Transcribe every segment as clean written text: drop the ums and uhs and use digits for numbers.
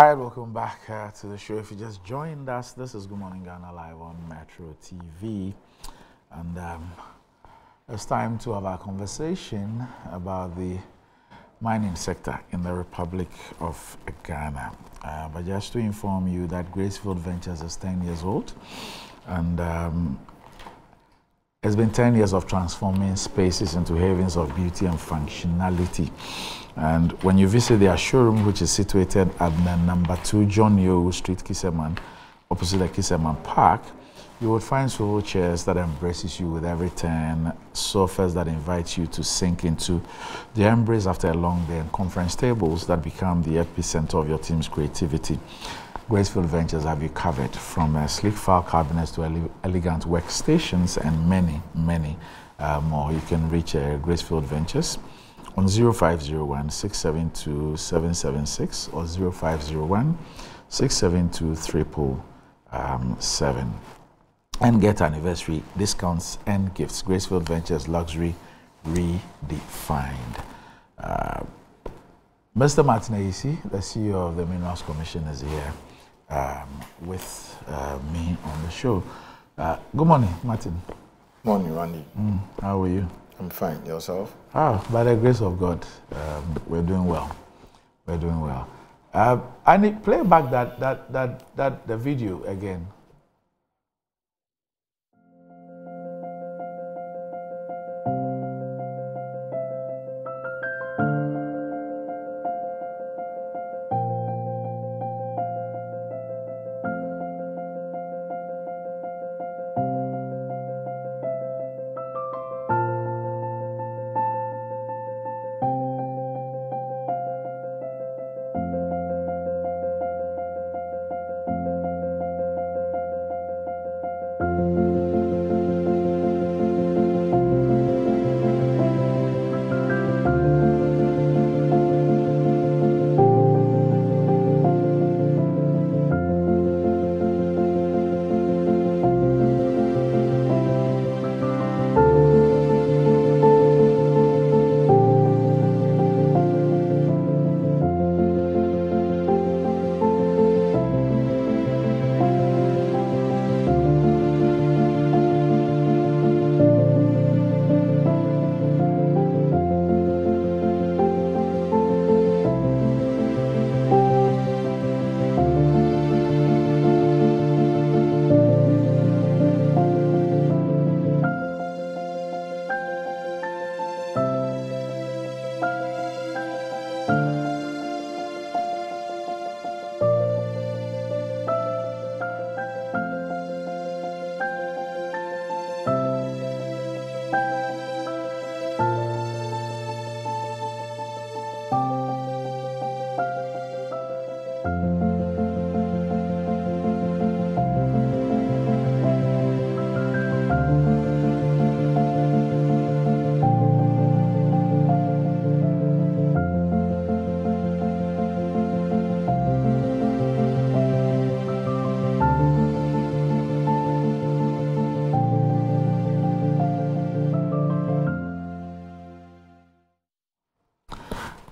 Right, welcome back to the show. If you just joined us, this is Good Morning Ghana live on Metro TV, and it's time to have our conversation about the mining sector in the Republic of Ghana. But just to inform you that Gracefield Ventures is 10 years old, and it's been 10 years of transforming spaces into havens of beauty and functionality. And when you visit their showroom, which is situated at the number 2 John Yo Street, Kiseman, opposite the Kiseman Park, you would find swivel chairs that embraces you with every turn, sofas that invite you to sink into the embrace after a long day, and conference tables that become the epicenter of your team's creativity. Gracefield Ventures have you covered, from sleek file cabinets to elegant workstations and many, many more. You can reach Gracefield Ventures on 0501-672-776 or 0501-672-777 and get anniversary discounts and gifts. Gracefield Ventures, luxury redefined. Mr. Martin Ayisi, the CEO of the Minerals Commission, is here with me on the show. Good morning, Martin. Morning, Randy. How are you? I'm fine. Yourself? By the grace of God, we're doing well. We're doing well. I need play back the video again.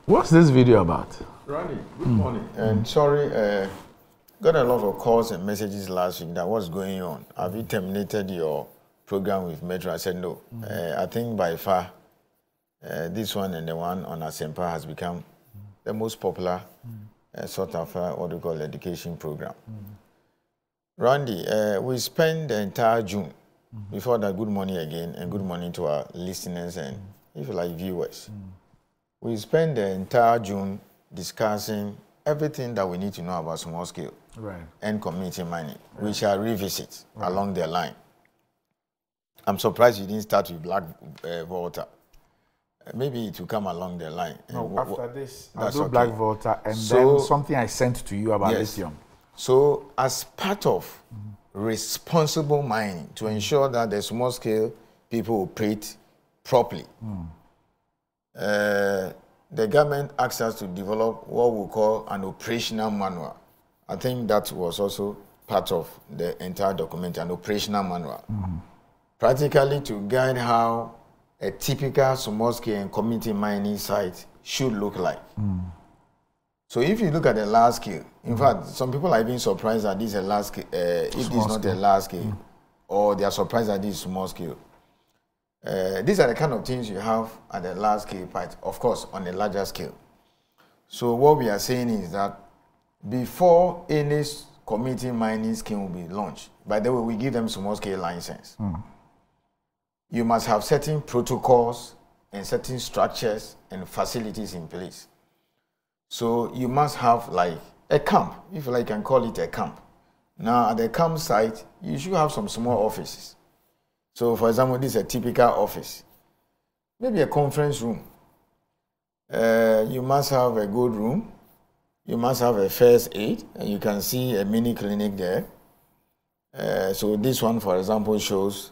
What's this video about? Randy, good morning. And sorry, got a lot of calls and messages last week that what's going on. Have you terminated your program with Metro? I said no. I think by far, this one and the one on Asempa has become the most popular sort of what we call education program. Randy, we spent the entire June, before that, good morning again, and good morning to our listeners and, if you like, viewers. We spent the entire June discussing everything that we need to know about small scale and community mining. We shall revisit along the line. I'm surprised you didn't start with Black Volta. Maybe it will come along the line. No, after this, I'll do Black Volta and then something I sent to you about lithium. So, as part of responsible mining, to ensure that the small scale people operate properly, the government asked us to develop what we call an operational manual. I think that was also part of the entire document, an operational manual. Practically to guide how a typical small-scale and community mining site should look like. So if you look at the large scale, in fact, some people are even surprised that this is a large scale, if this is not a large scale, or they are surprised that this is small scale. These are the kind of things you have at the large scale part, of course, on a larger scale. So what we are saying is that before any community mining scheme will be launched, by the way, we give them small scale license. You must have certain protocols and certain structures and facilities in place. So you must have like a camp, if you can call it a camp. Now at the camp site, you should have some small offices. So for example, this is a typical office. Maybe a conference room. You must have a good room. You must have a first aid, and you can see a mini clinic there. So this one, for example, shows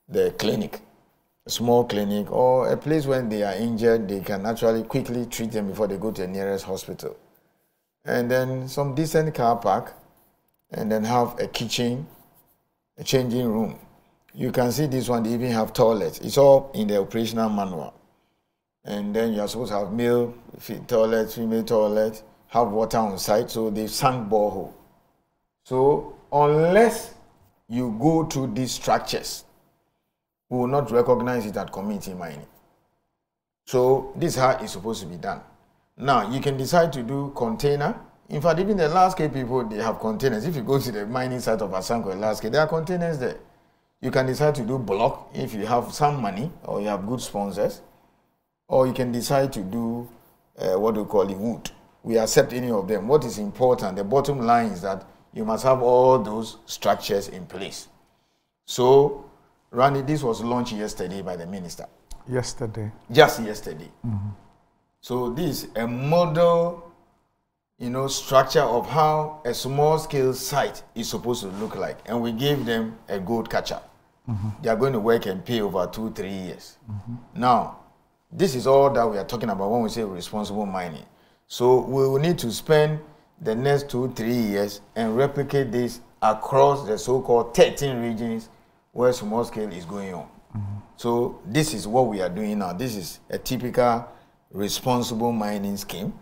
the clinic, a small clinic, or a place when they are injured, they can actually quickly treat them before they go to the nearest hospital. And then some decent car park, and then have a kitchen, a changing room. You can see this one, they even have toilets. It's all in the operational manual. And then you're supposed to have male toilet, female toilet, have water on site, so they've sunk borehole. So unless you go to these structures, we will not recognize it as community mining. So this is how it's supposed to be done. Now, you can decide to do container. In fact, even the large scale people, they have containers. If you go to the mining site of Asanko and large scale, there are containers there. You can decide to do block if you have some money or you have good sponsors. Or you can decide to do what we call it wood. We accept any of them. What is important, the bottom line is that you must have all those structures in place. So, Randy, this was launched yesterday by the minister. Yesterday? Just yesterday. So this is a model, structure of how a small-scale site is supposed to look like. And we gave them a gold catcher. They are going to work and pay over 2-3 years. Now, this is all that we are talking about when we say responsible mining. So we will need to spend the next 2-3 years and replicate this across the so-called 13 regions where small scale is going on. So this is what we are doing now. This is a typical responsible mining scheme.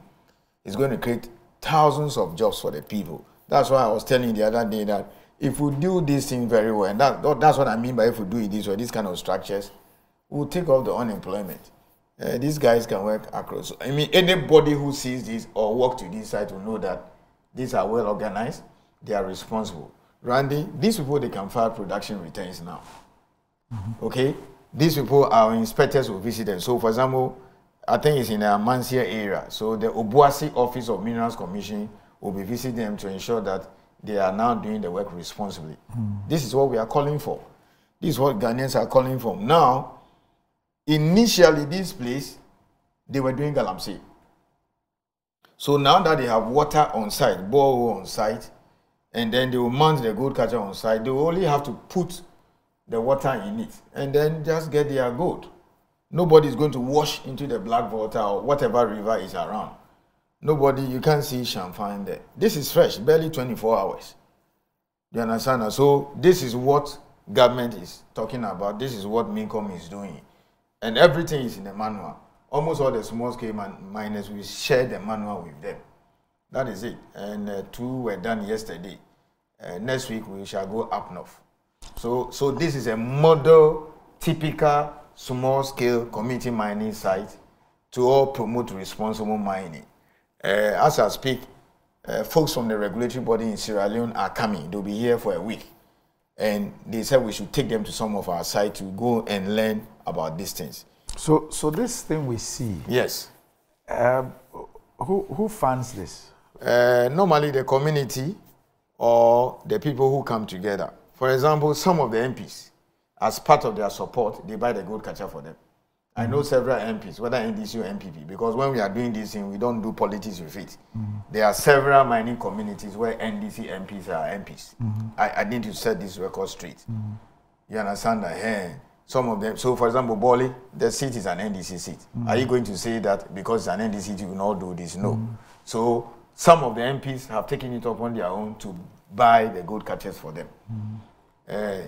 It's going to create thousands of jobs for the people. That's why I was telling you the other day that if we do this thing very well, and that's what I mean by if we do it this way, these kind of structures, we'll take off the unemployment. These guys can work across. I mean, anybody who sees this or walk to this site will know that these are well organized, they are responsible. Randy, these people, they can file production returns now. Okay? These people, our inspectors will visit them. So, for example, I think it's in the Amansia area. So, the Obuasi Office of Minerals Commission will be visiting them to ensure that they are now doing the work responsibly. This is what we are calling for. This is what Ghanaians are calling for. Now, initially, this place, they were doing galamsey. So now that they have water on site, borehole on site, and then they will mount the gold catcher on site, they will only have to put the water in it and then just get their gold. Nobody is going to wash into the black water or whatever river is around. Nobody, you can't see champagne there. This is fresh, barely 24 hours. You understand? So this is what government is talking about. This is what Mincom is doing. And everything is in the manual. Almost all the small-scale miners, we share the manual with them. That is it. And 2 were done yesterday. Next week, we shall go up north. So this is a model, typical, small-scale community mining site to all promote responsible mining. As I speak, folks from the regulatory body in Sierra Leone are coming. They'll be here for a week. And they said we should take them to some of our sites to go and learn about these things. So this thing we see. Yes. Who funds this? Normally the community or the people who come together. For example, some of the MPs, as part of their support, they buy the gold catcher for them. I know several MPs, whether NDC or MPP, because when we are doing this thing, we don't do politics with it. There are several mining communities where NDC MPs are MPs. I need to set this record straight. You understand that? Some of them, so for example, Boli, the seat is an NDC seat. Are you going to say that because it's an NDC seat, you will not do this? No. So some of the MPs have taken it upon their own to buy the gold catchers for them.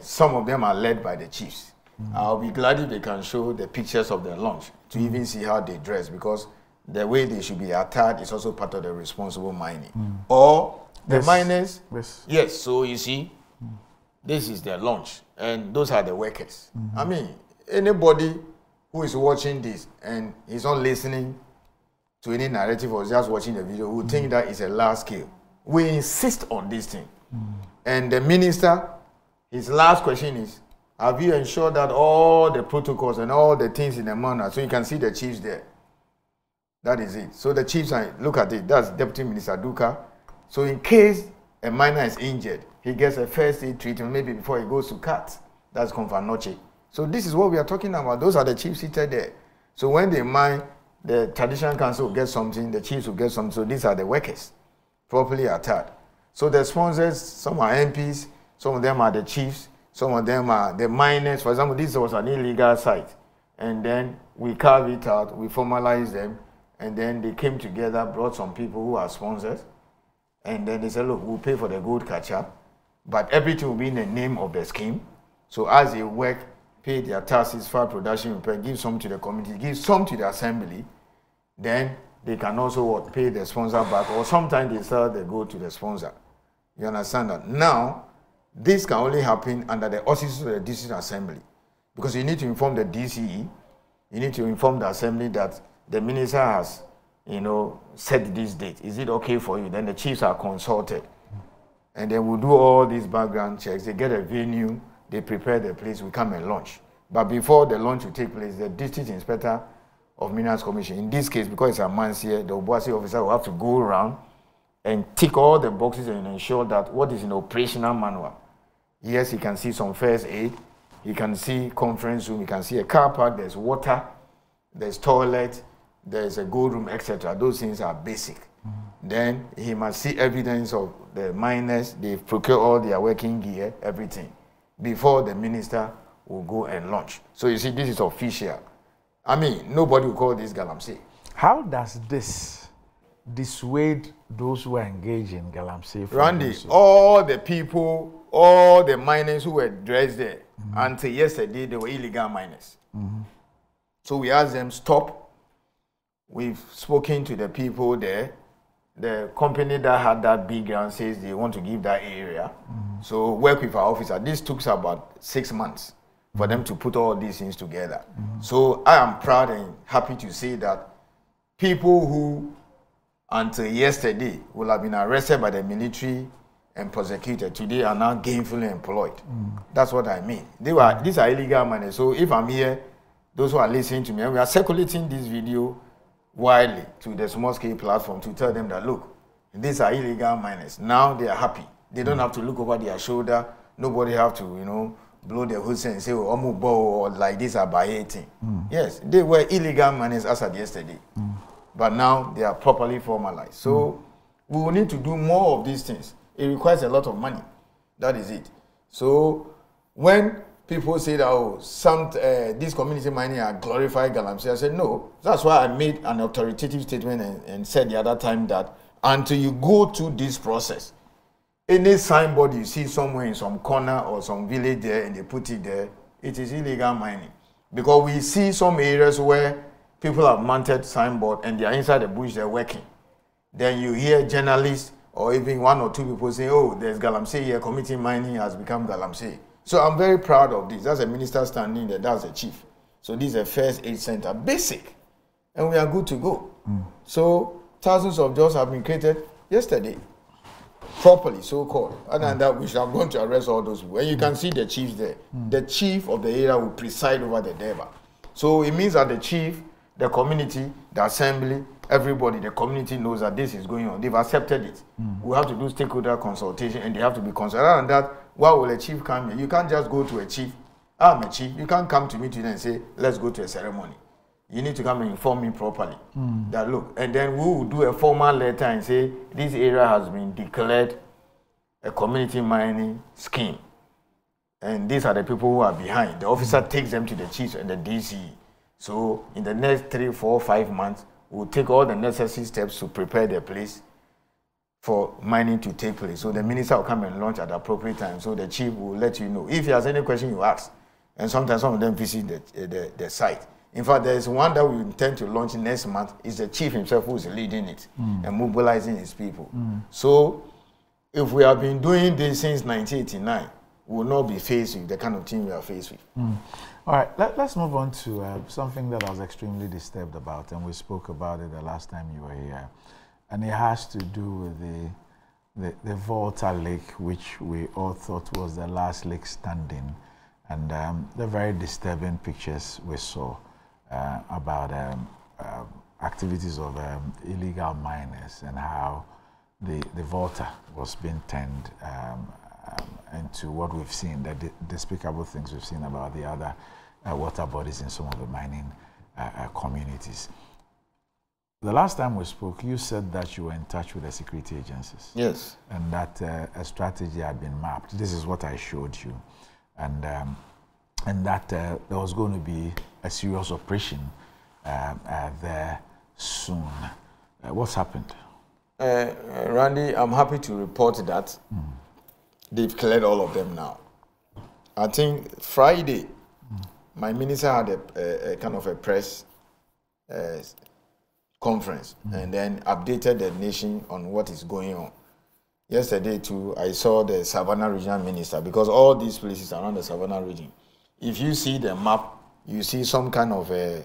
Some of them are led by the chiefs. I'll be glad if they can show the pictures of their lunch to even see how they dress, because the way they should be attired is also part of the responsible mining. Or the miners, yes, so you see, this is their lunch, and those are the workers. I mean, anybody who is watching this and is not listening to any narrative or just watching the video will think that it's a large scale. We insist on this thing. And the minister, his last question is, have you ensured that all the protocols and all the things in the manner, so you can see the chiefs there? That is it. So the chiefs, look at it, that's Deputy Minister Duka. So in case a miner is injured, he gets a first aid treatment maybe before he goes to CAT. That's Confanoche. So this is what we are talking about. Those are the chiefs seated there. So when they mine, the traditional council will get something, the chiefs will get something. So these are the workers, properly attired. So the sponsors, some are MPs, some of them are the chiefs, some of them are the miners. For example, this was an illegal site. And then we carved it out, we formalized them, and then they came together, brought some people who are sponsors, and then they said, look, we'll pay for the gold catch-up, but everything will be in the name of the scheme. So as they work, pay their taxes, file production, repair, give some to the community, give some to the assembly, then they can also pay the sponsor back, or sometimes they sell the gold to the sponsor. You understand that? Now, this can only happen under the auspices of the district assembly, because you need to inform the DCE, you need to inform the assembly that the minister has, set this date. Is it okay for you? Then the chiefs are consulted. And then we'll do all these background checks. They get a venue, they prepare the place, we come and launch. But before the launch will take place, the district inspector of Minerals Commission, in this case, because it's a man's here, the Obuasi officer will have to go around and tick all the boxes and ensure that what is in the operational manual. Yes, he can see some first aid, he can see conference room, he can see a car park, there's water, there's toilet, there's a gold room, etc. Those things are basic. Then he must see evidence of the miners, they've procured all their working gear, everything, before the minister will go and launch. So you see, this is official. I mean, nobody will call this Galamsey. How does this dissuade those who are engaged in Galamsey? Randy, all the people, all the miners who were dressed there, until yesterday, they were illegal miners. So we asked them, stop. We've spoken to the people there. The company that had that big ground says they want to give that area. So work with our officer. This took about 6 months for them to put all these things together. So I am proud and happy to say that people who until yesterday will have been arrested by the military and prosecuted today are now gainfully employed. That's what I mean. These are illegal miners. So if I'm here, those who are listening to me, and we are circulating this video widely to the small-scale platform to tell them that, look, these are illegal miners. Now they are happy. They don't have to look over their shoulder. Nobody have to, blow their whistle and say, oh, Omubo, or like this are baiting. Yes, they were illegal miners as of yesterday. But now they are properly formalized. So we will need to do more of these things. It requires a lot of money. That is it. So when people say that, these community mining are glorified Galamsey, I said, no. That's why I made an authoritative statement and said the other time that until you go through this process, any signboard you see somewhere in some corner or some village there and they put it there, it is illegal mining. Because we see some areas where people have mounted signboard and they are inside the bush, they're working. Then you hear journalists or even one or two people say, oh, there's Galamsey here, community mining has become Galamsey. So I'm very proud of this. That's a minister standing there, that's a chief. So this is a first aid center, basic. And we are good to go. So thousands of jobs have been created yesterday. Properly, so-called. Other than that, we should have gone to arrest all those people. And you can see the chiefs there. The chief of the area will preside over the Deba. So it means that the chief, the community, the assembly, everybody, the community knows that this is going on. They've accepted it. We have to do stakeholder consultation and they have to be consulted. Other than that, why will a chief come here? You can't just go to a chief. I'm a chief. You can't come to me today and say, let's go to a ceremony. You need to come and inform me properly. That look, and then we will do a formal letter and say, this area has been declared a community mining scheme. And these are the people who are behind. The officer takes them to the chiefs and the DC. So in the next 3, 4, 5 months, we'll take all the necessary steps to prepare the place for mining to take place. So the minister will come and launch at the appropriate time. So the chief will let you know. If he has any question, you ask. And sometimes some of them visit the site. In fact, there's one that we intend to launch next month. It's the chief himself who is leading it and mobilizing his people. So if we have been doing this since 1989, we will not be faced with the kind of thing we are faced with. All right, let's move on to something that I was extremely disturbed about, and we spoke about it the last time you were here. And it has to do with the Volta Lake, which we all thought was the last lake standing, and the very disturbing pictures we saw about activities of illegal miners and how the Volta was being turned into what we've seen, the despicable things we've seen about the other water bodies in some of the mining communities. The last time we spoke, you said that you were in touch with the security agencies. Yes. And that a strategy had been mapped. This is what I showed you. And that there was going to be a serious operation there soon. What's happened? Randy, I'm happy to report that they've cleared all of them now. I think Friday, my minister had a kind of a press conference and then updated the nation on what is going on. Yesterday too, I saw the Savannah Regional Minister, because all these places around the Savannah region, if you see the map, you see some kind of a,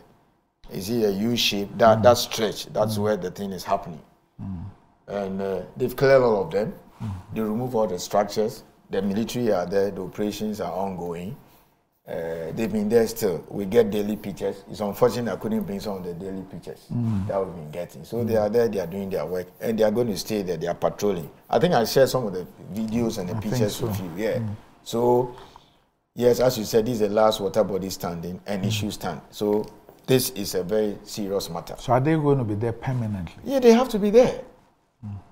is it a U shape, that stretch, that's where the thing is happening. And they've cleared all of them. They remove all the structures. The military are there, the operations are ongoing. They've been there still. We get daily pictures. It's unfortunate I couldn't bring some of the daily pictures that we've been getting. So they are there, they are doing their work, and they are going to stay there, they are patrolling. I think I shared some of the videos and the pictures with you. Yeah. So, yes, as you said, this is the last water body standing, and it should stand. So this is a very serious matter. So are they going to be there permanently? Yeah, they have to be there.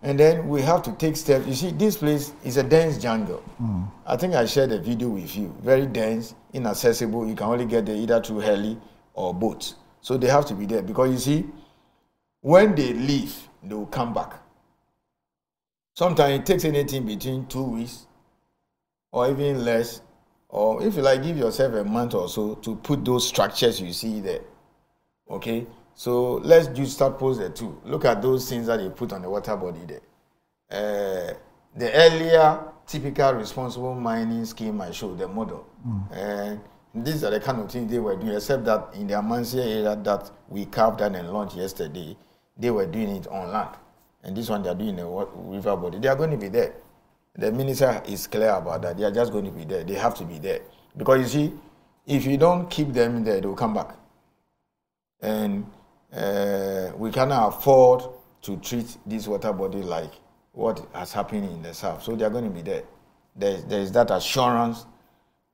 And then we have to take steps. You see, this place is a dense jungle. I think I shared a video with you. Very dense, inaccessible. You can only get there either through heli or boats. So they have to be there, because you see, when they leave, they will come back. Sometimes it takes anything between 2 weeks or even less, or if you like, give yourself a month or so to put those structures you see there. Okay? So let's just start pose the two. Look at those things that they put on the water body there. The earlier typical responsible mining scheme I showed, the model. And these are the kind of things they were doing, except that in the Amansia area that we carved out and launched yesterday, they were doing it on land. And this one they are doing in the river body. They are going to be there. The minister is clear about that. They are just going to be there. They have to be there. Because you see, if you don't keep them there, they will come back. And we cannot afford to treat this water body like what has happened in the south. So they are going to be there. There is that assurance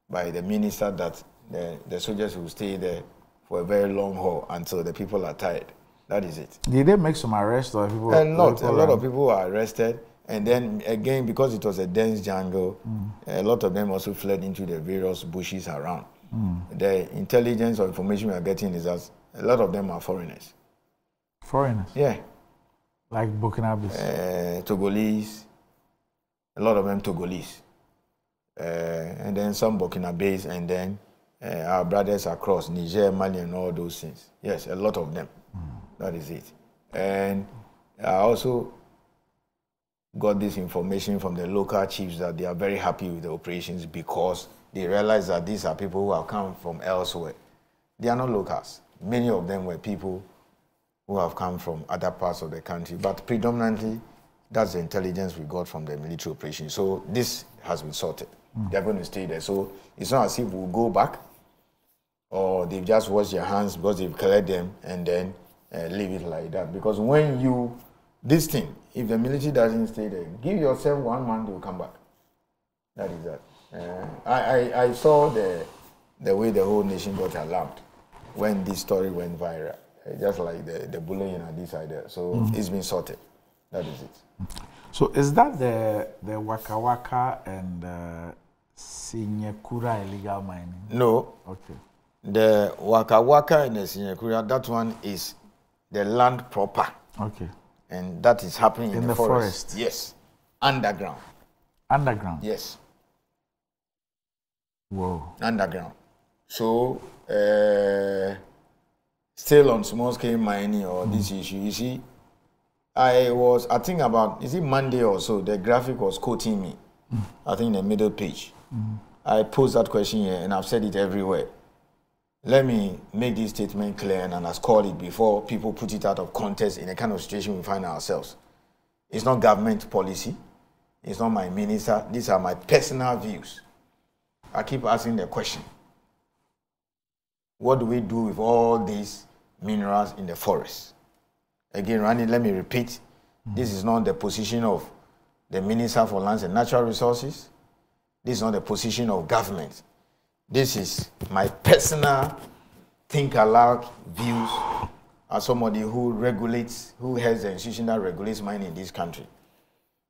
by the minister that the soldiers will stay there for a very long haul until the people are tired. That is it. Did they make some arrests or people? A lot of people were arrested. And then again, because it was a dense jungle, a lot of them also fled into the various bushes around. The intelligence or information we are getting is that a lot of them are foreigners. Foreigners? Yeah. Like Burkinabes? Togolese. A lot of them Togolese. And then some Burkinabes, and then our brothers across Niger, Mali, and all those things. Yes, a lot of them. That is it. And I also got this information from the local chiefs that they are very happy with the operations, because they realize that these are people who have come from elsewhere. They are not locals. Many of them were people who have come from other parts of the country, but predominantly that's the intelligence we got from the military operation. So this has been sorted. They're going to stay there. So it's not as if we'll go back, or they've just washed their hands because they've cleared them and then leave it like that. Because when you, this thing, if the military doesn't stay there, give yourself 1 month, they will come back. That is that. I saw the way the whole nation got alarmed when this story went viral. Just like the bullying on this side there. So it's been sorted. That is it. So is that the Waka Waka and Sinyekura illegal mining? No. Okay. The Waka Waka and the Sinyekura, that one is the land proper. Okay. And that is happening in the forest. Yes. Underground. Underground? Yes. Whoa. Underground. So still on small-scale mining or this issue, you see, I think about, is it Monday or so, the graphic was quoting me, I think in the middle page. I posed that question here, and I've said it everywhere. Let me make this statement clear and underscore it before people put it out of context in the kind of situation we find ourselves. It's not government policy. It's not my minister. These are my personal views. I keep asking the question. What do we do with all these minerals in the forest? Again, Randy, let me repeat. This is not the position of the Minister for Lands and Natural Resources. This is not the position of government. This is my personal think aloud views as somebody who regulates, who has the institution that regulates mining in this country.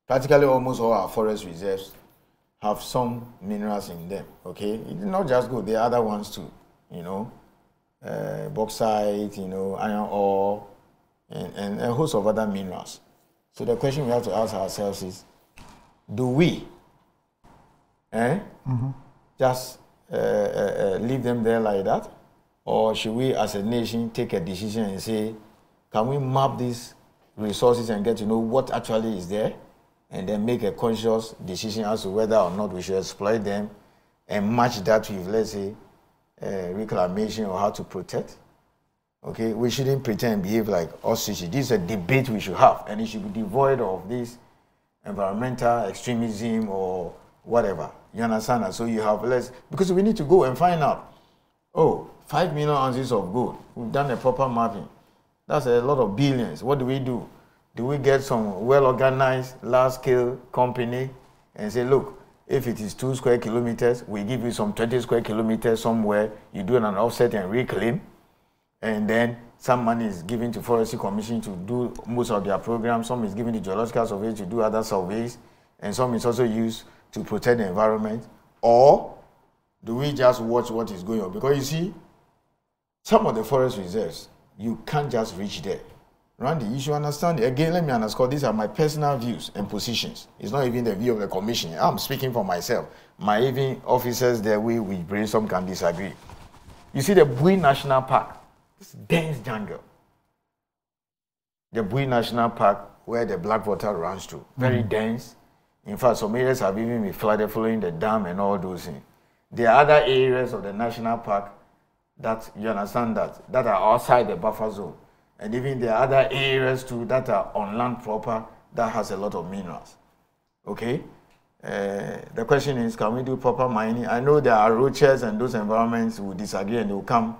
Practically almost all our forest reserves have some minerals in them, okay? It's not just gold, there are other ones too, you know, bauxite, you know, iron ore, and a host of other minerals. So the question we have to ask ourselves is, do we just leave them there like that? Or should we as a nation take a decision and say, can we map these resources and get to know what actually is there, and then make a conscious decision as to whether or not we should exploit them and match that with, let's say, reclamation or how to protect? Okay, we shouldn't pretend and behave like ostriches. This is a debate we should have, and it should be devoid of this environmental extremism or whatever. You understand? So you have less, because we need to go and find out, oh, 5 million ounces of gold. We've done a proper mapping. That's a lot of billions. What do? Do we get some well-organized, large-scale company and say, look, if it is 2 square kilometers, we give you some 20 square kilometers somewhere, you do an offset and reclaim, and then some money is given to Forestry Commission to do most of their programs, some is given to Geological Survey to do other surveys, and some is also used to protect the environment? Or do we just watch what is going on? Because you see, some of the forest reserves, you can't just reach there. Randy, you should understand, again, let me underscore, these are my personal views and positions. It's not even the view of the commission. I'm speaking for myself. My even officers there, we brainstorm can disagree. You see the Bui National Park, it's dense jungle. The Bui National Park, where the Blackwater runs through, very dense. In fact, some areas have even been flooded following the dam and all those things. There are other areas of the national park that, you understand, that are outside the buffer zone. And even there are other areas too that are on land proper that has a lot of minerals. Okay? The question is, can we do proper mining? I know there are roaches and those environments who disagree and they will come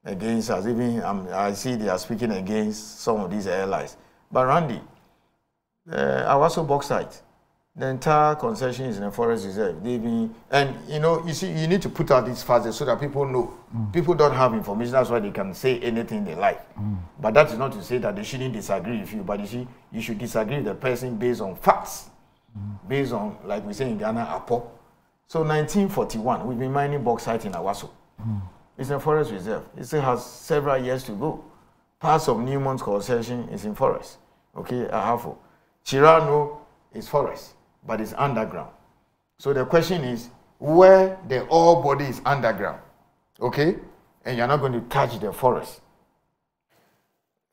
against us. Even I see they are speaking against some of these allies. But Randy, Awaso bauxite, the entire concession is in a forest reserve. And you know, you see, you need to put out these facts so that people know. People don't have information, that's why they can say anything they like. But that is not to say that they shouldn't disagree with you. But you see, you should disagree with the person based on facts, based on, like we say in Ghana, Apo. So 1941, we've been mining bauxite in Awaso. It's a forest reserve. It still has several years to go. Parts of Newmont's concession is in forest. Okay, Ahafo. Chirano is forest, but it's underground. So the question is, where the ore body is underground, okay, and you're not going to touch the forest.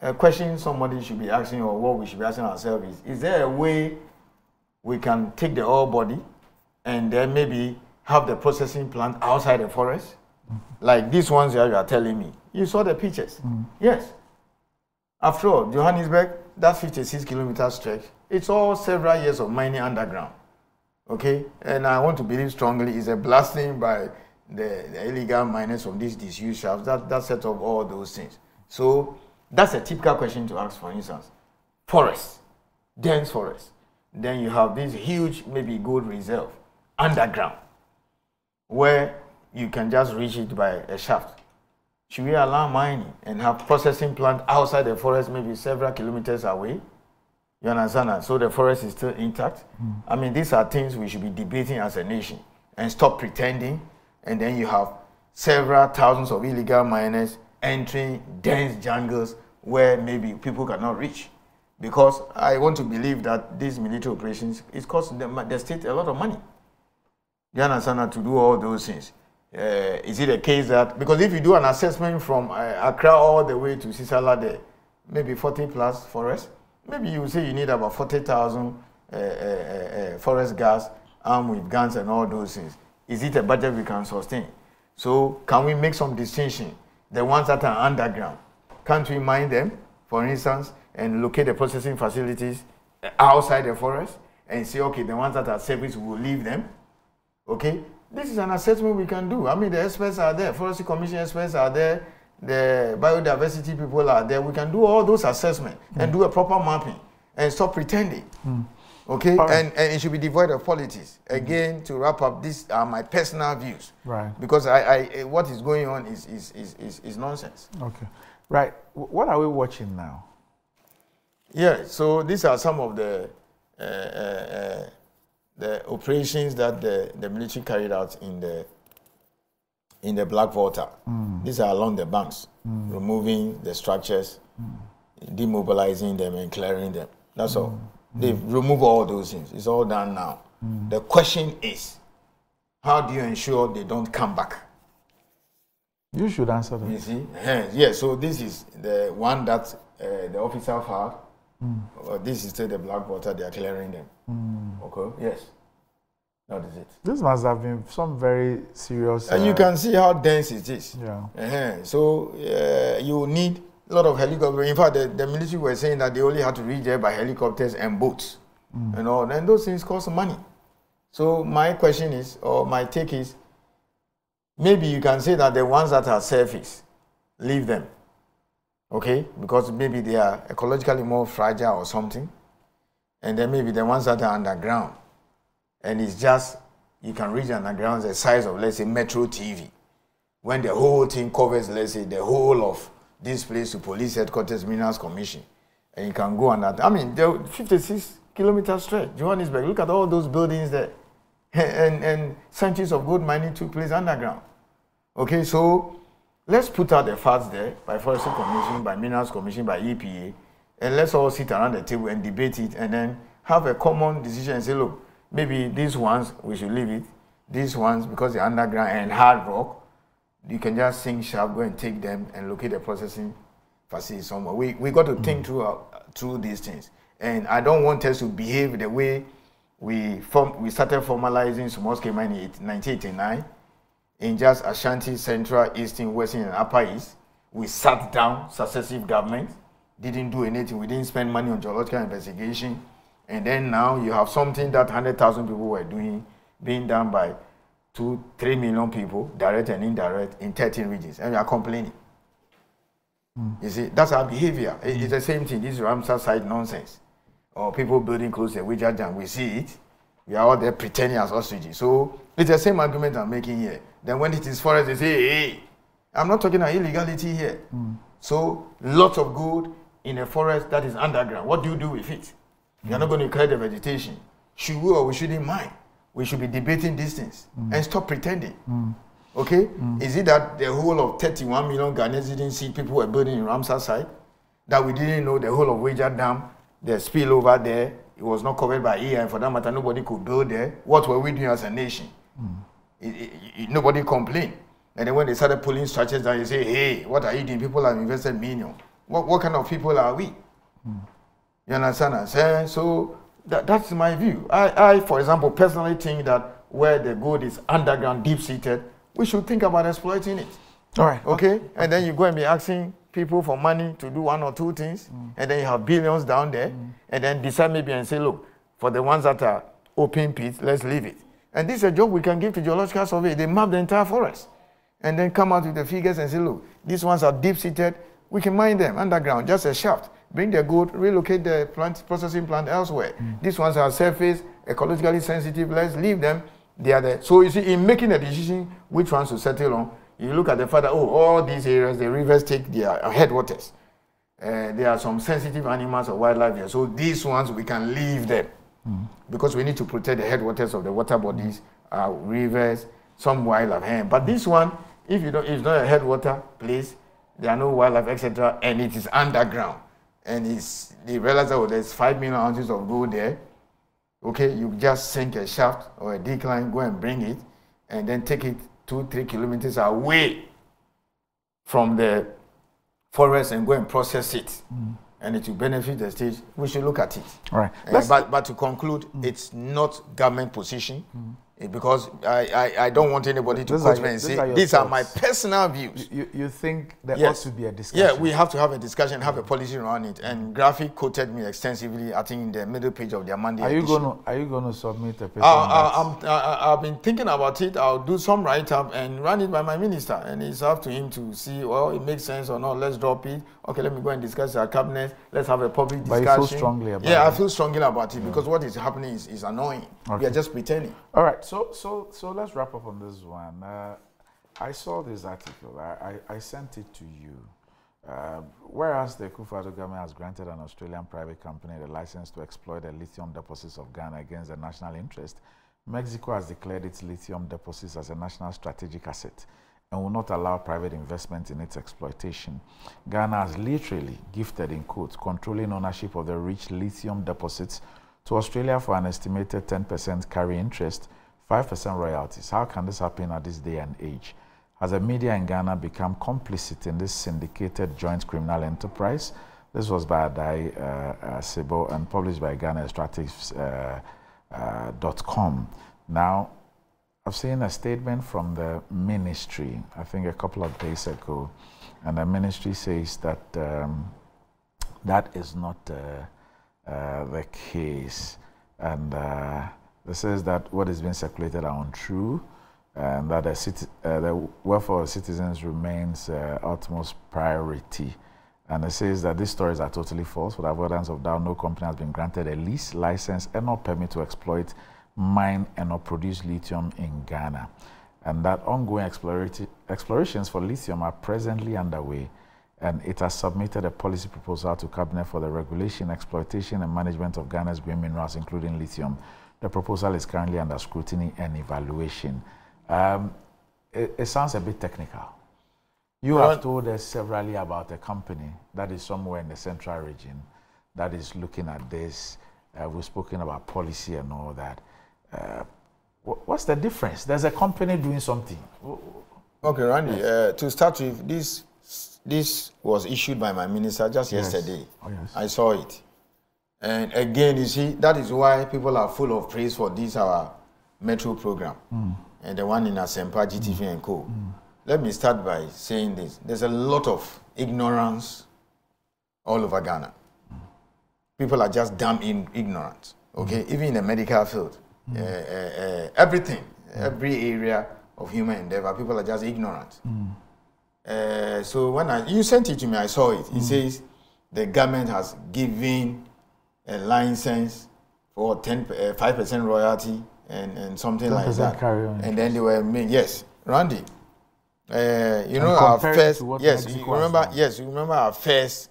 A question somebody should be asking, or what we should be asking ourselves is there a way we can take the ore body and then maybe have the processing plant outside the forest? Like these ones here you are telling me. You saw the pictures. Yes. After all, Johannesburg, that 56 kilometer stretch, it's all several years of mining underground. Okay? And I want to believe strongly it's a blasting by the illegal miners from these disused shafts that set up all those things. So that's a typical question to ask, for instance. Forest, dense forest. Then you have this huge, maybe gold reserve, underground, where you can just reach it by a shaft. Should we allow mining and have processing plant outside the forest, maybe several kilometers away? You understand that? So the forest is still intact. I mean, these are things we should be debating as a nation and stop pretending. And then you have several thousands of illegal miners entering dense jungles where maybe people cannot reach. Because I want to believe that these military operations is costing the state a lot of money. You understand that, to do all those things. Is it a case that, because if you do an assessment from Accra all the way to Sisala there, maybe 40 plus forest, maybe you say you need about 40,000 forest gas armed with guns and all those things. Is it a budget we can sustain? So can we make some distinction? The ones that are underground, can't we mine them, for instance, and locate the processing facilities outside the forest and say, okay, the ones that are surface, we'll leave them? Okay, this is an assessment we can do. I mean, the experts are there, Forestry Commission experts are there, the biodiversity people are there. We can do all those assessments and do a proper mapping and stop pretending. Okay, right. And it should be devoid of politics. Again, to wrap up, these are my personal views. Right. Because what is going on is nonsense. Okay. Right. What are we watching now? Yeah. So these are some of the operations that the military carried out in the Black Water. These are along the banks, removing the structures, demobilizing them, and clearing them. That's all. They've removed all those things. It's all done now. The question is, how do you ensure they don't come back? You should answer that. You see? Yeah, so this is the one that the officer found. This is still the Black Water. They are clearing them. Okay, yes. That is it. This must have been some very serious... And you can see how dense it is. Yeah. So you need a lot of helicopters. In fact, the military were saying that they only had to reach there by helicopters and boats. And all. And those things cost money. So my question is, or my take is, maybe you can say that the ones that are surface, leave them. Okay? Because maybe they are ecologically more fragile or something. And then maybe the ones that are underground. And it's just, you can reach underground the size of, let's say, Metro TV. When the whole thing covers, let's say, the whole of this place to police headquarters, Minerals Commission. And you can go on that. I mean, the 56-kilometer stretch, Johannesburg, look at all those buildings there. And centuries of gold mining took place underground. Okay, so let's put out the facts there by Forestry Commission, by Minerals Commission, by EPA, and let's all sit around the table and debate it, and then have a common decision and say, look, maybe these ones, we should leave it. These ones, because they're underground and hard rock, you can just sink shaft, go and take them and locate the processing facility somewhere. We got to think through these things. And I don't want us to behave the way we started formalizing small-scale mining in 1989 in just Ashanti, Central, Eastern, Western, and Upper East. We sat down, successive governments, didn't do anything. We didn't spend money on geological investigation. And then now you have something that 100,000 people were doing, being done by 2-3 million people, direct and indirect, in 13 regions. And we are complaining. You see, that's our behavior. It's the same thing. This is Ramsar side nonsense. Or people building close to Ouija Dam. We see it. We are all there pretending as ostriches. So it's the same argument I'm making here. Then when it is forest, they say, hey, I'm not talking about illegality here. So lots of gold in a forest that is underground. What do you do with it? You're not going to clear the vegetation. Should we or we shouldn't mind? We should be debating these things and stop pretending. Okay? Is it that the whole of 31 million Ghanaians didn't see people were building in Ramsar side? That we didn't know the whole of Ouija Dam, the spill over there, it was not covered by EI, and for that matter, nobody could build there. What were we doing as a nation? Nobody complained. And then when they started pulling structures down, you say, hey, what are you doing? People have invested millions. What kind of people are we? You understand what I'm saying? So that's my view. I, for example, personally think that where the gold is underground, deep-seated, we should think about exploiting it. All right. Okay? And then you go and be asking people for money to do one or two things, and then you have billions down there, and then decide maybe and say, look, for the ones that are open pits, let's leave it. And this is a job we can give to geological survey. They map the entire forest, and then come out with the figures and say, look, these ones are deep-seated, we can mine them underground, just a shaft. Bring the gold, relocate the processing plant elsewhere. These ones are surface, ecologically sensitive, let's leave them. They are there. So you see, in making a decision which ones to settle on, you look at the fact that, oh, all these areas, the rivers take their headwaters. There are some sensitive animals or wildlife here. So these ones, we can leave them. Because we need to protect the headwaters of the water bodies, rivers, some wildlife. But this one, if it's not a headwater place, there are no wildlife, etc., and it is underground, and they realize that, oh, there's 5 million ounces of gold there, okay, you just sink a shaft or a decline, go and bring it, and then take it 2-3 kilometers away from the forest and go and process it, and it will benefit the state, we should look at it. All right. But to conclude, it's not government position. Because I don't want anybody to quote me and say, these are my personal views. You think there ought to be a discussion? Yeah, we have to have a discussion, have a policy around it. And Graphic quoted me extensively, I think, in the middle page of their Monday edition. Are you going to submit a paper? I've been thinking about it. I'll do some write-up and run it by my minister. And it's up to him to see, well, it makes sense or not. Let's drop it. Okay, let me go and discuss our cabinet. Let's have a public discussion. But you feel strongly about it? Yeah, I feel strongly about it because what is happening is annoying. Okay. We are just pretending. All right. So let's wrap up on this one. I saw this article. I sent it to you. Whereas the Akufo-Addo government has granted an Australian private company the license to exploit the lithium deposits of Ghana against the national interest, Mexico has declared its lithium deposits as a national strategic asset and will not allow private investment in its exploitation. Ghana has literally gifted, in quotes, controlling ownership of the rich lithium deposits to Australia for an estimated 10% carry interest, 5% royalties. How can this happen at this day and age? Has the media in Ghana become complicit in this syndicated joint criminal enterprise? This was by Adai Sebo and published by GhanaStratives.com. Now, I've seen a statement from the ministry, I think a couple of days ago, and the ministry says that that is not the case. And this says that what is being circulated are untrue, and that the welfare of citizens remains utmost priority. And it says that these stories are totally false. For the avoidance of doubt, no company has been granted a lease, license, and or permit to exploit, mine, and or produce lithium in Ghana. And that ongoing explorations for lithium are presently underway, and it has submitted a policy proposal to Cabinet for the regulation, exploitation, and management of Ghana's green minerals, including lithium. The proposal is currently under scrutiny and evaluation. It sounds a bit technical. You have told us severally about a company that is somewhere in the central region that is looking at this. We've spoken about policy and all that. What's the difference? There's a company doing something. Okay, Randy, to start with, this was issued by my minister just yesterday. Oh, yes. I saw it. And again, you see, that is why people are full of praise for this, our metro program, and the one in Asempa, GTV and Co. Let me start by saying this. There's a lot of ignorance all over Ghana. People are just damn ignorant, okay? Even in the medical field, everything, every area of human endeavor, people are just ignorant. So when you sent it to me, I saw it. It says the government has given a license for 5% royalty and something like that. And then they were made, yes, Randy. You know our first, yes, you remember our first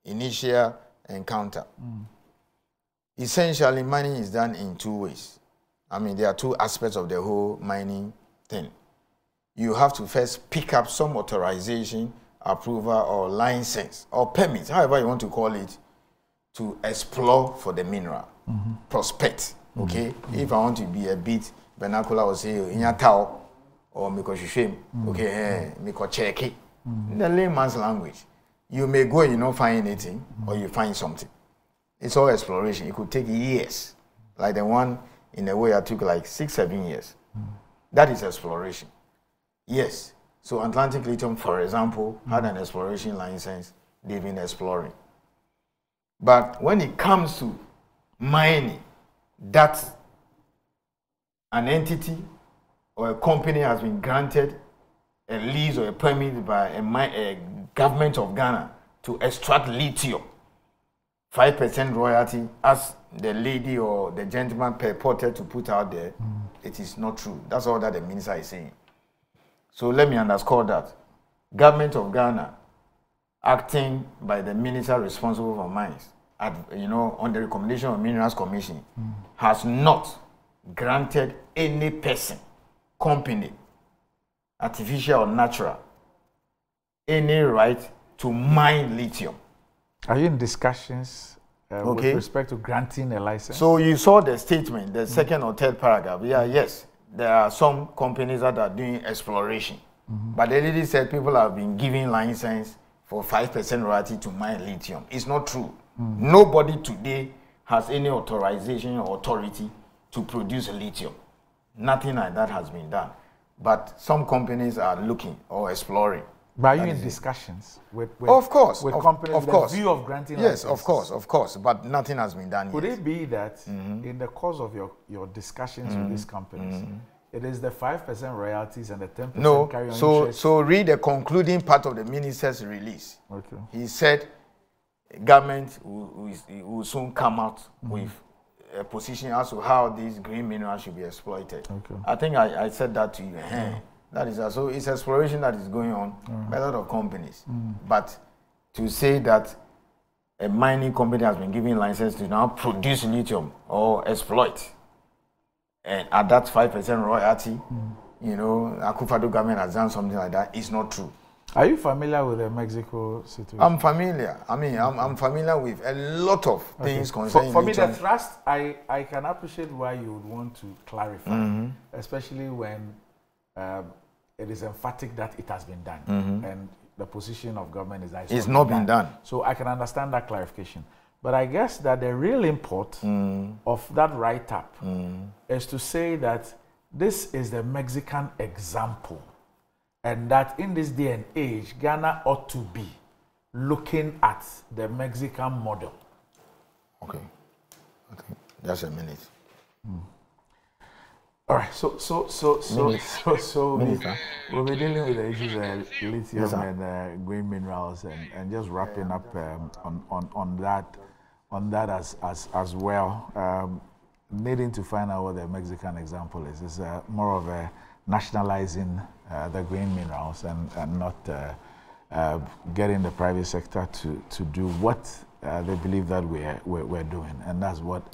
initial encounter. Essentially, mining is done in two ways. I mean, there are two aspects of the whole mining thing. You have to first pick up some authorization, approval, or license, or permit, however you want to call it, to explore for the mineral, prospect, okay? If I want to be a bit vernacular, I will say, in your town, or shame, okay, check it. In the layman's language, you may go and you not find anything, or you find something. It's all exploration. It could take years, like the one in a way I took like 6-7 years. That is exploration. Yes. So Atlantic Lithium, for example, had an exploration license. They've been exploring. But when it comes to mining, that an entity or a company has been granted a lease or a permit by a government of Ghana to extract lithium, 5% royalty, as the lady or the gentleman purported to put out there, it is not true. That's all that the minister is saying. So let me underscore that. Government of Ghana, acting by the minister responsible for mines, on the recommendation of Minerals Commission, has not granted any person, company, artificial or natural, any right to mine lithium. Are you in discussions with respect to granting a license? So you saw the statement, the second or third paragraph. Yeah, yes. there are some companies that are doing exploration. But the lady said people have been giving license for 5% royalty to mine lithium. It's not true. Nobody today has any authorization or authority to produce lithium. Nothing like that has been done. But some companies are looking or exploring. But are you in discussions with of course, with companies of course. The view of granting yes, licenses? of course, but nothing has been done Could yet. it be that in the course of your discussions with these companies, it is the 5% royalties and the 10% carry on interest? So read the concluding part of the minister's release. Okay. He said government will soon come out with a position as to how these green minerals should be exploited. Okay. I think I said that to you. That is so it's exploration that is going on by a lot of companies. But to say that a mining company has been given license to now produce lithium or exploit, and at that 5% royalty, you know, Akufo-Addo government has done something like that, it's not true. Are you familiar with the Mexico situation? I'm familiar. I mean, I'm familiar with a lot of things concerning for me, the thrust, I can appreciate why you would want to clarify, especially when it is emphatic that it has been done, and the position of government is that it's not been done. So I can understand that clarification. But I guess that the real import of that write-up is to say that this is the Mexican example, and that in this day and age, Ghana ought to be looking at the Mexican model. Okay. Just a minute. All right. So we'll be dealing with the issues of lithium and green minerals, and just wrapping up on that as well. Needing to find out what the Mexican example is. It's more of a nationalizing the green minerals and not getting the private sector to do what they believe that we're doing, and that's what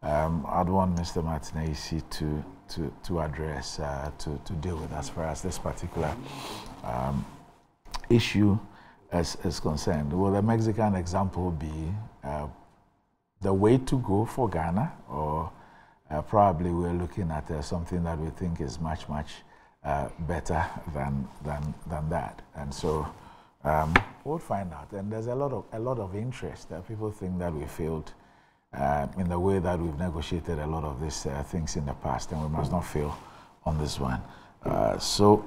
I'd want Mr. Martin Ayisi to address, to deal with as far as this particular issue is concerned. Will the Mexican example be the way to go for Ghana, or probably we're looking at something that we think is much better than that? And so we'll find out. And there's a lot of interest that people think that we failed in the way that we've negotiated a lot of these things in the past, and we must not fail on this one. So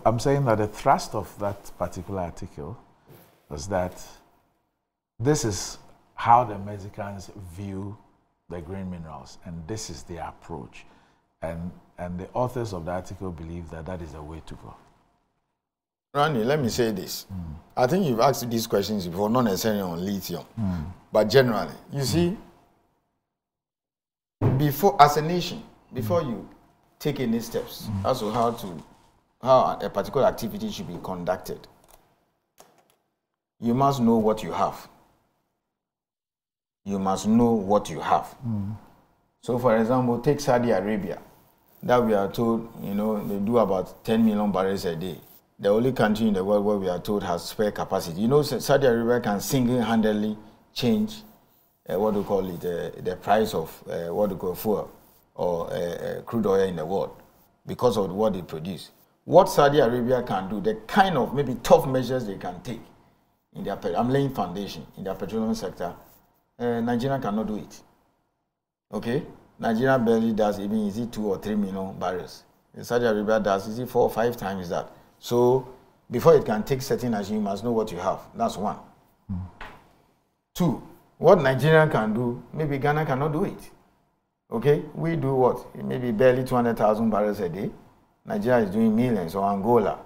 I'm saying that the thrust of that particular article is that this is how the Mexicans view the green minerals, and this is their approach. And the authors of the article believe that that is the way to go. Randy, let me say this. I think you've asked these questions before, not necessarily on lithium, but generally. You see, before, as a nation, before you take any steps as to how a particular activity should be conducted, you must know what you have. You must know what you have. So, for example, take Saudi Arabia, that we are told, you know, they do about 10 million barrels a day. The only country in the world where we are told has spare capacity. You know, Saudi Arabia can single-handedly change what do you call it, the price of what do you call fuel or crude oil in the world because of what they produce. What Saudi Arabia can do, the kind of maybe tough measures they can take in their, I'm laying foundation in their petroleum sector, Nigeria cannot do it. Okay? Nigeria barely does even, is it 2 or 3 million barrels? Saudi Arabia does, is it 4 or 5 times that? So, before it can take certain action, you must know what you have. That's one. 2, what Nigeria can do, maybe Ghana cannot do it. Okay? We do what? Maybe barely 200,000 barrels a day. Nigeria is doing millions, or Angola.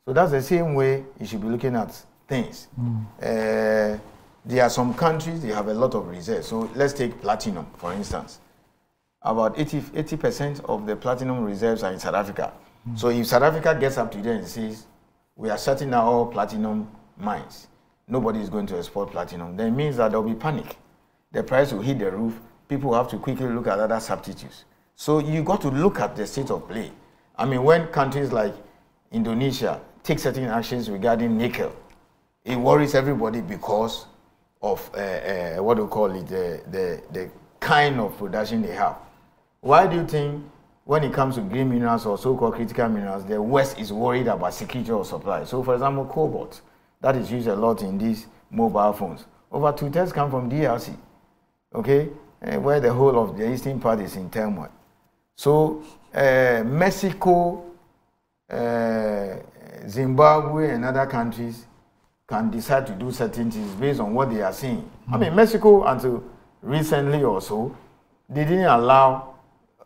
So that's the same way you should be looking at things. There are some countries, they have a lot of reserves. So let's take platinum, for instance. About 80% of the platinum reserves are in South Africa. So if South Africa gets up to there and says, we are shutting down all platinum mines, nobody is going to export platinum, then it means that there will be panic. The price will hit the roof. People have to quickly look at other substitutes. So you got to look at the state of play. I mean, when countries like Indonesia take certain actions regarding nickel, it worries everybody because of what do you call it, the kind of production they have. Why do you think when it comes to green minerals or so-called critical minerals, the West is worried about security of supply. So, for example, cobalt, that is used a lot in these mobile phones. Over 2/3 come from DRC, okay, where the whole of the eastern part is in turmoil. So, Mexico, Zimbabwe, and other countries can decide to do certain things based on what they are seeing. I mean, Mexico, until recently or so, they didn't allow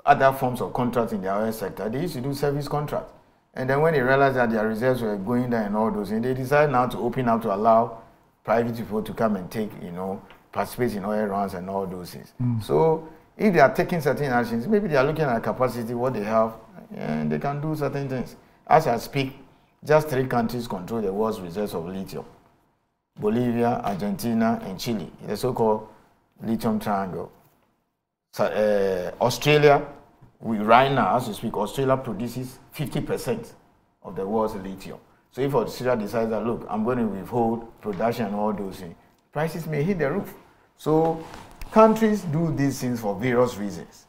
other forms of contracts in the oil sector. They used to do service contracts. And then when they realized that their reserves were going down and all those things, they decided now to open up to allow private people to come and take, participate in oil runs and all those things. So if they are taking certain actions, maybe they are looking at capacity, what they have, and they can do certain things. As I speak, just 3 countries control the world's reserves of lithium: Bolivia, Argentina, and Chile, the so-called lithium triangle. So, Australia, right now, as we speak, Australia produces 50% of the world's lithium. So if Australia decides that, look, I'm going to withhold production and all those things, prices may hit the roof. So countries do these things for various reasons.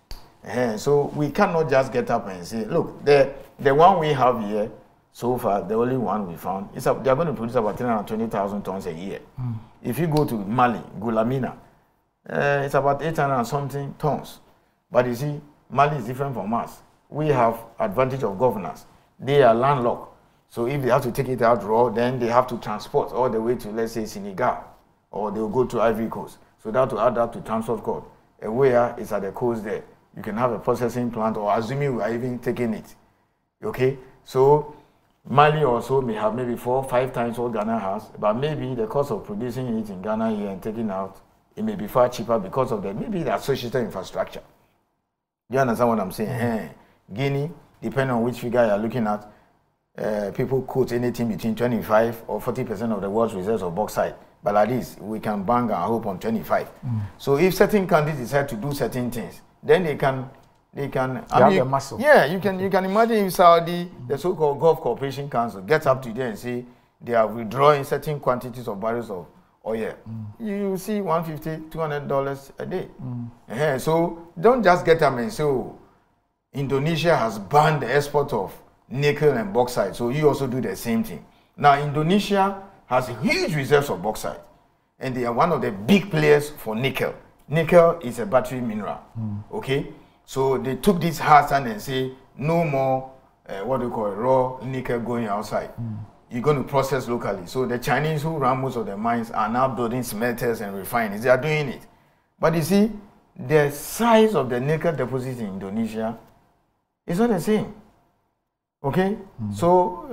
So we cannot just get up and say, look, the one we have here, so far, the only one we found, they're going to produce about 320,000 tons a year. If you go to Mali, Gulamina, it's about 800 and something tons. But you see, Mali is different from us. We have advantage of governance. They are landlocked. So if they have to take it out raw, then they have to transport all the way to, let's say, Senegal, or they'll go to Ivory Coast. So that will add up to transport cost. And where it's at the coast there, you can have a processing plant, or assuming we are even taking it. Okay? So Mali also may have maybe 4 or 5 times what Ghana has, but maybe the cost of producing it in Ghana here and taking out, it may be far cheaper because of maybe the associated infrastructure. Do you understand what I'm saying? Guinea, depending on which figure you're looking at, people quote anything between 25 or 40% of the world's reserves of bauxite. But at least we can bang our hope on 25. So if certain countries decide to do certain things, then they can. I mean, the muscle. Yeah, you can imagine if Saudi, the so-called Gulf Cooperation Council, gets up today and say they are withdrawing certain quantities of barrels of oil. You see $150, $200 a day. So don't just get up and say, oh, Indonesia has banned the export of nickel and bauxite, so you also do the same thing. Now, Indonesia has huge reserves of bauxite, and they are one of the big players for nickel. Nickel is a battery mineral, okay? So they took this hard stand and say, no more, raw nickel going outside. You're going to process locally. So the Chinese who run most of the mines are now building smelters and refineries. They are doing it. But you see, the size of the nickel deposit in Indonesia is not the same. Okay? So,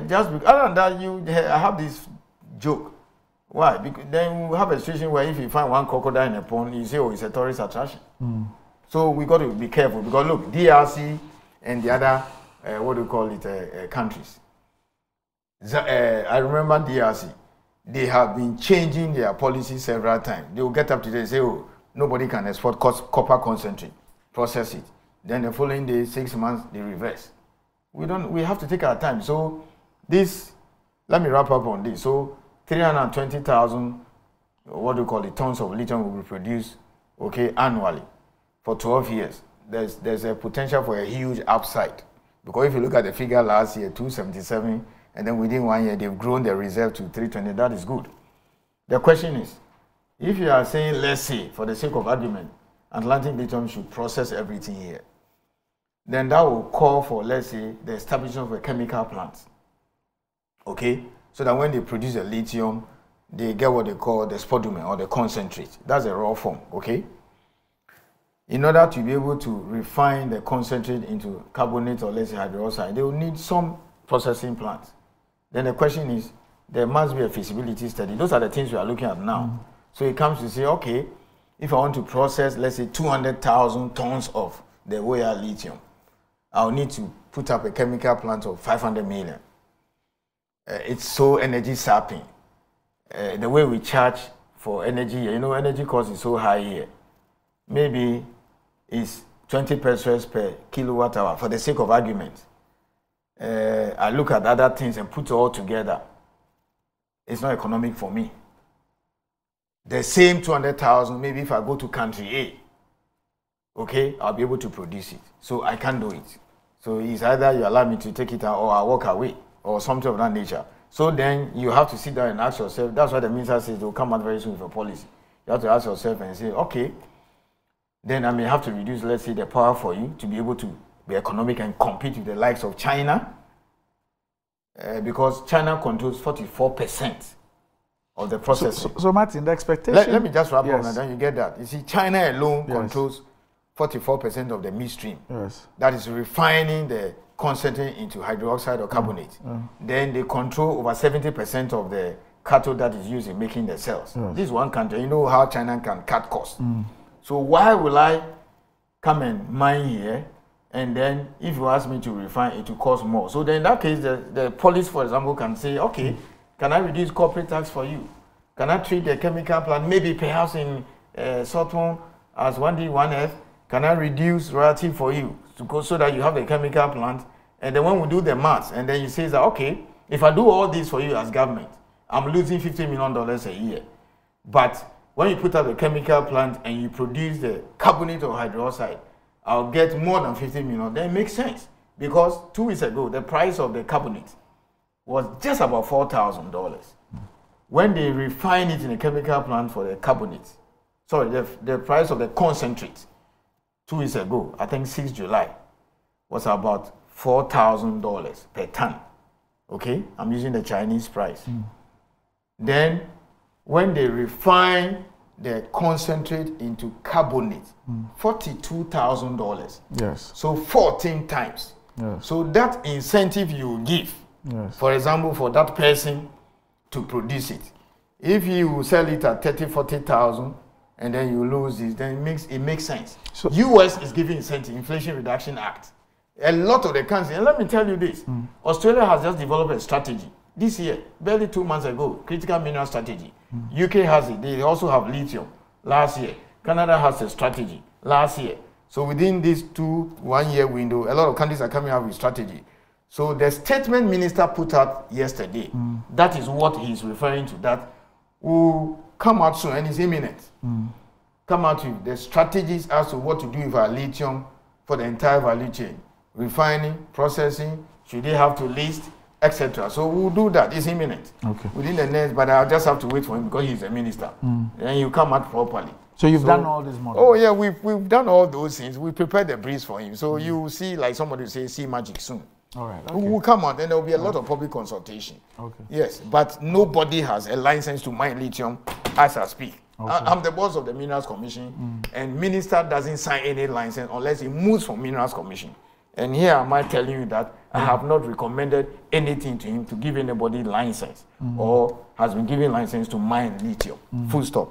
just because, other than that, I have this joke. Why? Because then we have a situation where if you find one crocodile in a pond, you say, oh, it's a tourist attraction. So we got to be careful because look, DRC and the other, countries. I remember DRC, they have been changing their policy several times. They will get up today and say, oh, nobody can export copper concentrate, process it. Then the following day, 6 months, they reverse. We have to take our time. So this, let me wrap up on this. So 320,000, tons of lithium will be produced, okay, annually for 12 years. There's a potential for a huge upside. Because if you look at the figure last year, 277, and then within 1 year, they've grown the reserve to 320. That is good. The question is, if you are saying, let's say, for the sake of argument, Atlantic Lithium should process everything here, then that will call for, let's say, the establishment of a chemical plant. Okay? So that when they produce the lithium, they get what they call the spodumene or the concentrate. That's a raw form. Okay? In order to be able to refine the concentrate into carbonate or, let's say, hydroxide, they will need some processing plants. Then the question is, there must be a feasibility study. Those are the things we are looking at now. So it comes to say, okay, if I want to process, let's say, 200,000 tons of the Woya lithium, I'll need to put up a chemical plant of 500 million. It's so energy sapping. The way we charge for energy, energy cost is so high here. Maybe it's 20 pesos per kilowatt hour for the sake of argument. I look at other things and put it all together. It's not economic for me. The same 200,000, maybe if I go to country A, okay, I'll be able to produce it. So I can't do it. So it's either you allow me to take it out or I walk away or something of that nature. So then you have to sit down and ask yourself, that's why the minister says they'll come out very soon with a policy. You have to ask yourself and say, okay, then I may have to reduce, let's say, the power for you to be able to be economic and compete with the likes of China, because China controls 44% of the processing. So Martin, the expectation... Let me just wrap up and then you get that. You see, China alone controls 44% of the midstream. Yes. That is refining the concentrate into hydroxide or carbonate. Then they control over 70% of the cathode that is used in making the cells. This is one country. You know how China can cut costs. So why will I come and mine here, and then if you ask me to refine, it will cost more? So then in that case, the police, for example, can say, okay, can I reduce corporate tax for you? Can I treat the chemical plant, maybe perhaps in Sotong as 1D, 1F? Can I reduce royalty for you so that you have the chemical plant? And then when we do the maths, and then you say that, okay, if I do all this for you as government, I'm losing $50 million a year. But when you put up the chemical plant and you produce the carbonate or hydroxide, I'll get more than $50 million. Then it makes sense. Because 2 weeks ago, the price of the carbonate was just about $4,000. When they refine it in a chemical plant for the carbonate, sorry, the price of the concentrate 2 weeks ago, I think 6 July, was about $4,000 per ton. Okay? I'm using the Chinese price. Then, when they refine the concentrate into carbonate, $42,000. Yes. So 14 times. Yes. So that incentive you give, for example, for that person to produce it, if you sell it at 30, 40,000, and then you lose it, then it makes sense. So US is giving incentive, Inflation Reduction Act. A lot of the countries, and let me tell you this, Australia has just developed a strategy. This year, barely 2 months ago, critical mineral strategy. UK has it. They also have lithium last year. Canada has a strategy last year. So within this 1 year window, a lot of countries are coming out with strategy. So the statement minister put out yesterday, that is what he's referring to, that will come out soon and is imminent. Come out with the strategies as to what to do with our lithium for the entire value chain. Refining, processing, should they have to list, etc. So we'll do that. It's imminent. Okay. Within the next, but I'll just have to wait for him because he's a minister. And you come out properly. So you've done all this model? Oh yeah, we've done all those things. We prepared the briefs for him. So you will see, like somebody will say, see magic soon. All right. Okay. We'll come out and there will be a lot of public consultation. Okay. Yes, but nobody has a license to mine lithium as I speak. Okay. I'm the boss of the Minerals Commission, and minister doesn't sign any license unless he moves from Minerals Commission. And here am I telling you that I have not recommended anything to him to give anybody license or has been given license to mine lithium. Full stop.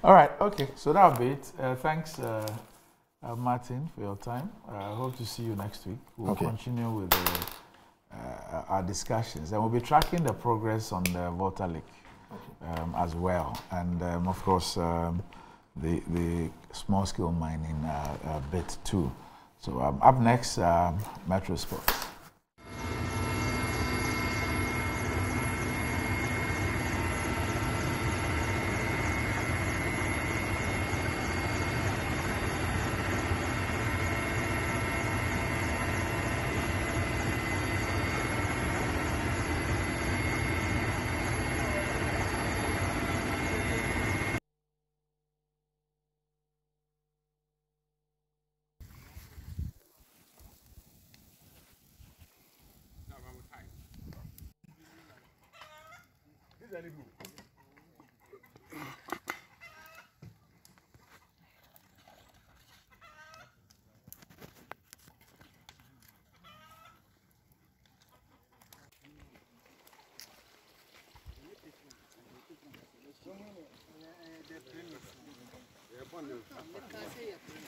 All right. Okay. So that'll be it. Thanks, Martin, for your time. I hope to see you next week. We'll continue with our discussions, and we'll be tracking the progress on the water leak as well, and of course the small-scale mining bit too. So up next, Metro Sports. Yeah,